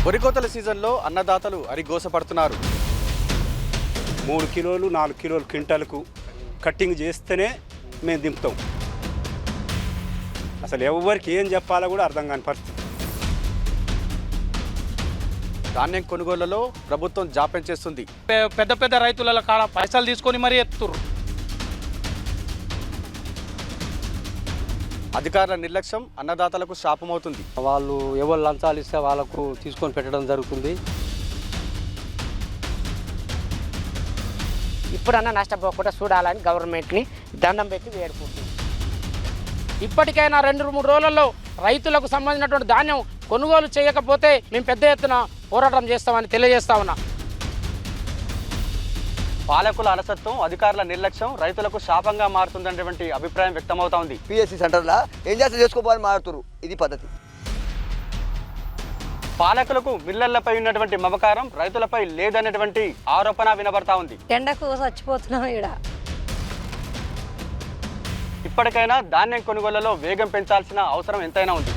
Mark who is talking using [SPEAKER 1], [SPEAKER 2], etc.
[SPEAKER 1] వరికోతల సీజన్లో అన్నదాతలు అరిగోసపడుతున్నారు.
[SPEAKER 2] 3 కిలోలు 4 కిలోలు క్వింటాలకు కట్టింగ్ చేస్తేనే మేము దింపుతాం. అసలు ఎవరికి ఏం చెప్పాలో కూడా అర్థం కాని పరిస్థితి.
[SPEAKER 1] ధాన్యం కొనుగోళ్లలో ప్రభుత్వం జాప్యం చేస్తుంది.
[SPEAKER 3] పెద్ద పెద్ద రైతుల కాడ పైసలు తీసుకొని మరీ ఎత్తుర్రు.
[SPEAKER 1] అధికారుల నిర్లక్ష్యం అన్నదాతలకు శాపమవుతుంది.
[SPEAKER 4] వాళ్ళు ఎవరు లంచాలు ఇస్తే వాళ్ళకు తీసుకొని పెట్టడం జరుగుతుంది.
[SPEAKER 5] ఇప్పుడన్నా నష్టపోకుండా చూడాలని గవర్నమెంట్ని దండం పెట్టి వేడుకుంటుంది.
[SPEAKER 3] ఇప్పటికైనా 2-3 రోజులలో రైతులకు సంబంధించినటువంటి ధాన్యం కొనుగోలు చేయకపోతే మేము పెద్ద ఎత్తున పోరాటం చేస్తామని తెలియజేస్తా ఉన్నా.
[SPEAKER 1] పాలకుల అలసత్వం, అధికారుల నిర్లక్ష్యం రైతులకు శాపంగా మారుతుందనేటువంటి అభిప్రాయం వ్యక్తమవుతా ఉంది.
[SPEAKER 6] పిఎస్సి సెంటర్లో ఏం చేస్తే చేసుకోవాలని మారుతున్నారు. ఇది పద్ధతి.
[SPEAKER 1] పాలకులకు మిల్లర్లపై ఉన్నటువంటి మమకారం రైతులపై లేదనేటువంటి ఆరోపణ వినబడతా ఉంది.
[SPEAKER 7] ఎండకు చచ్చిపోతున్నాం ఇక్కడ.
[SPEAKER 1] ఇప్పటికైనా ధాన్యం కొనుగోళ్లలో వేగం పెంచాల్సిన అవసరం ఎంతైనా ఉంది.